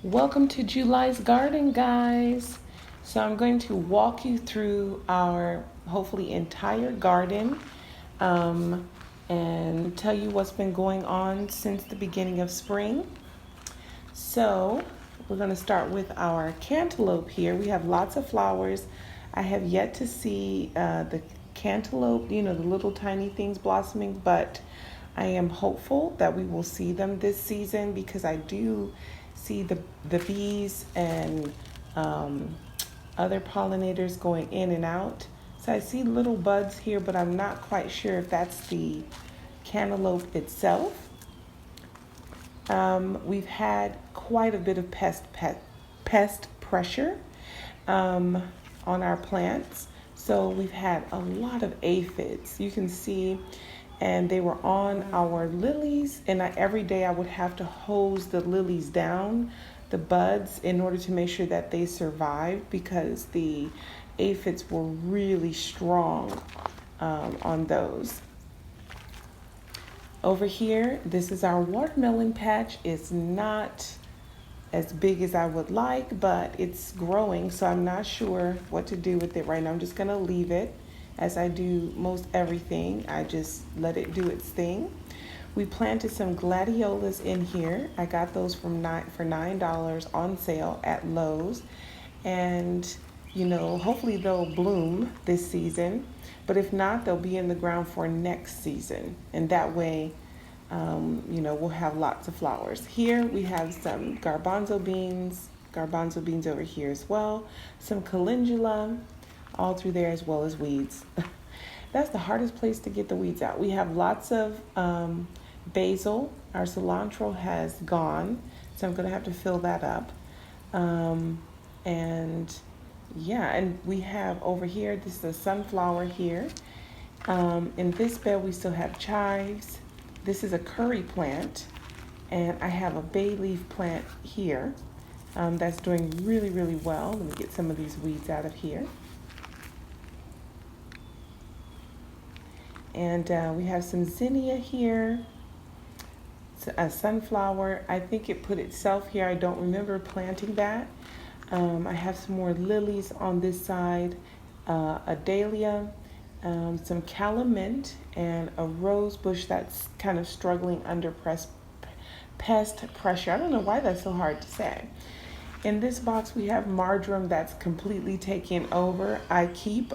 Welcome to July's Garden, guys. So I'm going to walk you through our hopefully entire garden um, and tell you what's been going on since the beginning of spring. So we're going to start with our cantaloupe here. We have lots of flowers. I have yet to see the cantaloupe, the little tiny things blossoming, but I am hopeful that we will see them this season because I do see the bees and other pollinators going in and out. So I see little buds here, but I'm not quite sure if that's the cantaloupe itself. We've had quite a bit of pest pressure um, on our plants. So we've had a lot of aphids. You can see, and they were on our lilies. And every day I would have to hose the lilies down, the buds, in order to make sure that they survived because the aphids were really strong on those. Over here, this is our watermelon patch. It's not as big as I would like, but it's growing, so I'm not sure what to do with it right now. I'm just gonna leave it as I do most everything. I just let it do its thing. We planted some gladiolas in here. I got those for $9 on sale at Lowe's, and hopefully they'll bloom this season. But if not, they'll be in the ground for next season, and that way, we'll have lots of flowers. Here we have some garbanzo beans over here as well, some calendula, all through there, as well as weeds. That's the hardest place to get the weeds out. We have lots of basil. Our cilantro has gone, so I'm gonna have to fill that up. And yeah, and we have over here, this is a sunflower here. In this bed, we still have chives. This is a curry plant, and I have a bay leaf plant here that's doing really, really well. Let me get some of these weeds out of here. And we have some zinnia here, a sunflower. I think it put itself here. I don't remember planting that. I have some more lilies on this side, a dahlia, some calamint, and a rose bush that's kind of struggling under pest pressure. I don't know why that's so hard to say. In this box, we have marjoram that's completely taken over. I keep,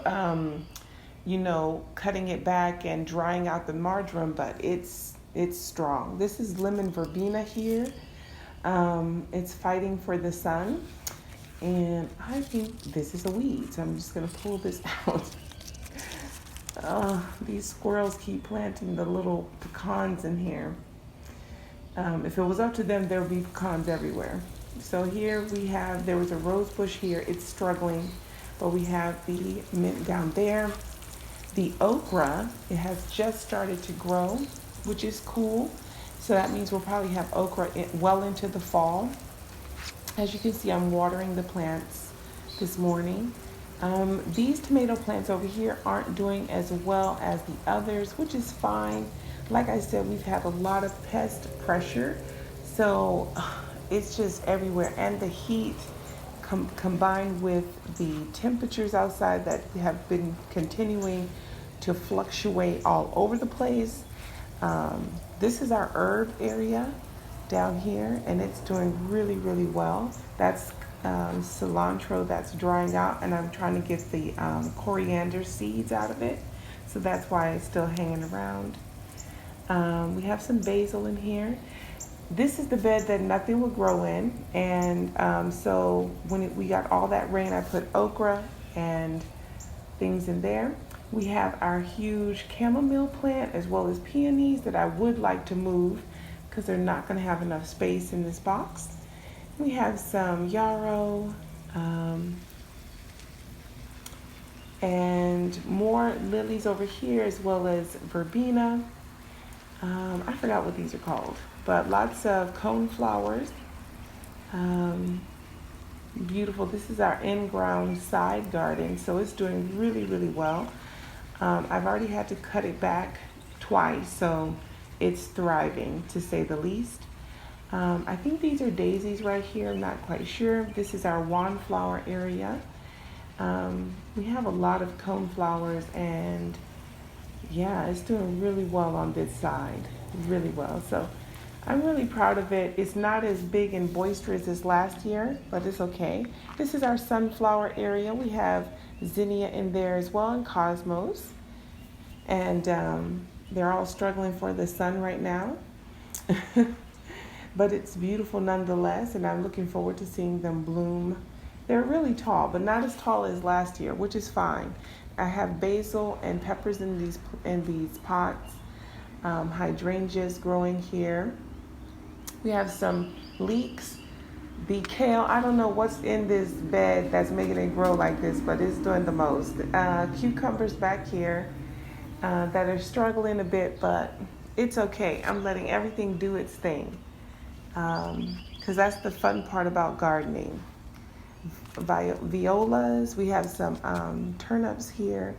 cutting it back and drying out the marjoram, but it's strong. This is lemon verbena here. It's fighting for the sun. And I think this is a weed, so I'm just gonna pull this out. These squirrels keep planting the little pecans in here. If it was up to them, there would be pecans everywhere. So here there was a rose bush here, it's struggling, but we have the mint down there. The okra, it has just started to grow, which is cool. So that means we'll probably have okra well into the fall. As you can see, I'm watering the plants this morning. These tomato plants over here aren't doing as well as the others, which is fine. Like I said, we've had a lot of pest pressure, so it's just everywhere. And the heat combined with the temperatures outside that have been continuing to fluctuate all over the place. This is our herb area down here, and it's doing really, really well. That's cilantro that's drying out, and I'm trying to get the coriander seeds out of it, so that's why it's still hanging around. We have some basil in here. This is the bed that nothing will grow in, and so when we got all that rain, I put okra and things in there. We have our huge chamomile plant as well as peonies that I would like to move because they're not going to have enough space in this box. We have some yarrow and more lilies over here, as well as verbena. I forgot what these are called, but lots of cone flowers. Beautiful. This is our in-ground side garden, so it's doing really, really well. I've already had to cut it back twice, so it's thriving, to say the least. I think these are daisies right here. I'm not quite sure. This is our wandflower area. We have a lot of coneflowers, and yeah, it's doing really well on this side, really well. So I'm really proud of it. It's not as big and boisterous as last year, but it's okay. This is our sunflower area. We have zinnia in there as well, and cosmos, and they're all struggling for the sun right now. But it's beautiful nonetheless, and I'm looking forward to seeing them bloom. They're really tall, but not as tall as last year, which is fine. I have basil and peppers in these pots, hydrangeas growing here. We have some leeks. The kale, I don't know what's in this bed that's making it grow like this, but it's doing the most. Cucumbers back here that are struggling a bit, but it's okay. I'm letting everything do its thing, because that's the fun part about gardening. Violas, we have some turnips here,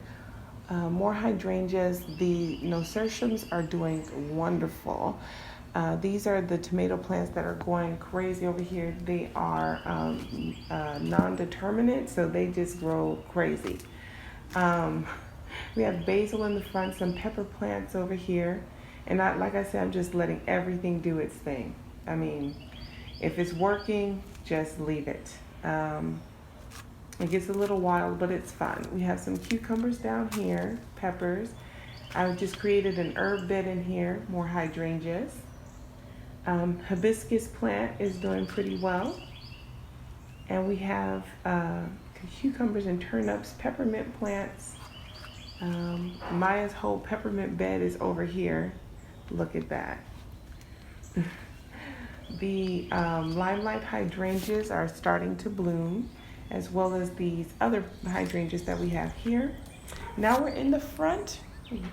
more hydrangeas. The nasturtiums are doing wonderful. These are the tomato plants that are going crazy over here. They are non-determinate, so they just grow crazy. We have basil in the front, some pepper plants over here. And like I said, I'm just letting everything do its thing. I mean, if it's working, just leave it. It gets a little wild, but it's fun. We have some cucumbers down here, peppers. I just created an herb bed in here, more hydrangeas. Hibiscus plant is doing pretty well. And we have cucumbers and turnips, peppermint plants. Maya's whole peppermint bed is over here. Look at that. The limelight hydrangeas are starting to bloom, as well as these other hydrangeas that we have here. Now we're in the front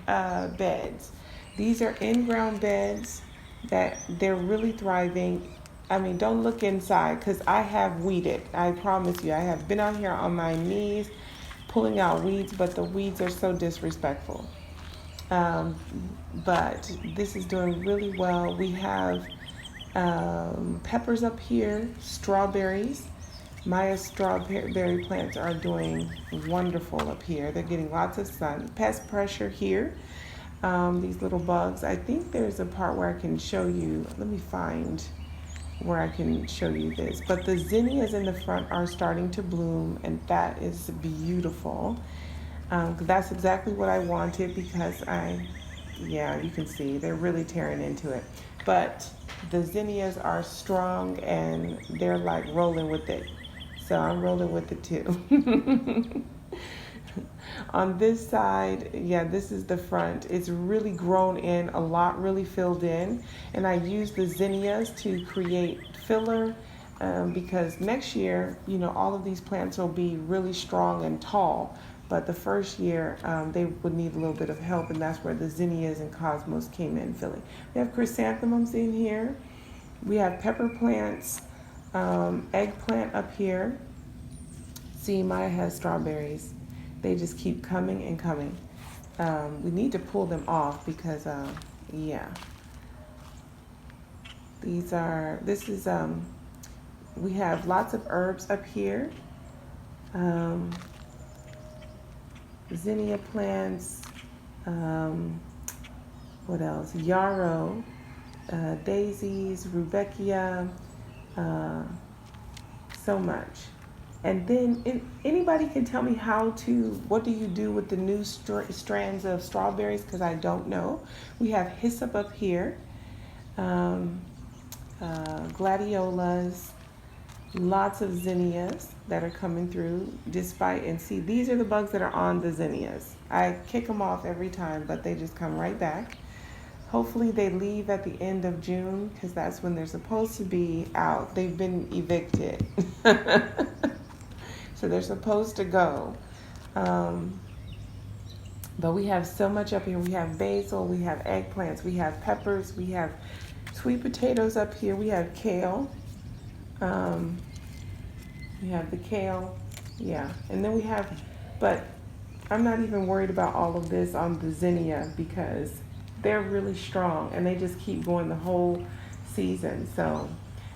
beds. These are in-ground beds that they're really thriving. I mean, don't look inside, because I have weeded. I promise you, I have been out here on my knees pulling out weeds, but the weeds are so disrespectful. But this is doing really well. We have peppers up here, strawberries. Maya's strawberry plants are doing wonderful up here. They're getting lots of sun. Pest pressure here. These little bugs. I think there's a part where I can show you. Let me find where I can show you this. But the zinnias in the front are starting to bloom, and that is beautiful. That's exactly what I wanted, because yeah, you can see they're really tearing into it. But the zinnias are strong, and they're like rolling with it. So I'm rolling with it too. On this side, yeah, this is the front. It's really grown in a lot, really filled in. And I use the zinnias to create filler, because next year, all of these plants will be really strong and tall. But the first year, they would need a little bit of help, and that's where the zinnias and cosmos came in filling. We have chrysanthemums in here. We have pepper plants, eggplant up here. See, Maya has strawberries. They just keep coming and coming. We need to pull them off because, yeah. We have lots of herbs up here. Zinnia plants, what else? Yarrow, daisies, rudbeckia, so much. And then anybody can tell me what do you do with the new strands of strawberries, because I don't know. We have hyssop up here, gladiolas, lots of zinnias that are coming through and see, these are the bugs that are on the zinnias. I kick them off every time, but they just come right back. Hopefully they leave at the end of June, because that's when they're supposed to be out. They've been evicted. So they're supposed to go. But we have so much up here. We have basil, we have eggplants, we have peppers, we have sweet potatoes up here, we have kale. We have the kale, yeah. And then but I'm not even worried about all of this on the zinnia, because they're really strong and they just keep going the whole season. So,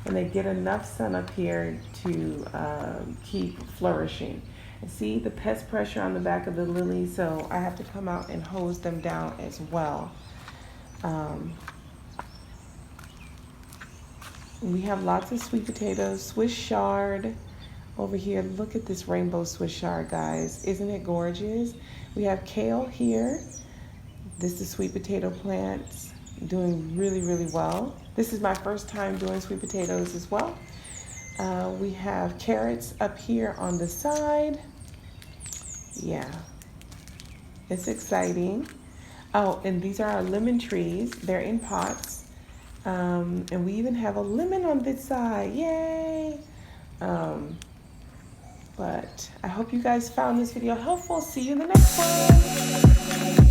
and they get enough sun up here to keep flourishing. And see the pest pressure on the back of the lilies, so I have to come out and hose them down as well. We have lots of sweet potatoes, Swiss chard over here. Look at this rainbow Swiss chard, guys. Isn't it gorgeous? We have kale here. This is sweet potato plants doing really, really well. This is my first time doing sweet potatoes as well. We have carrots up here on the side. Yeah, it's exciting. Oh, and these are our lemon trees. They're in pots. And we even have a lemon on this side. Yay! But I hope you guys found this video helpful. See you in the next one.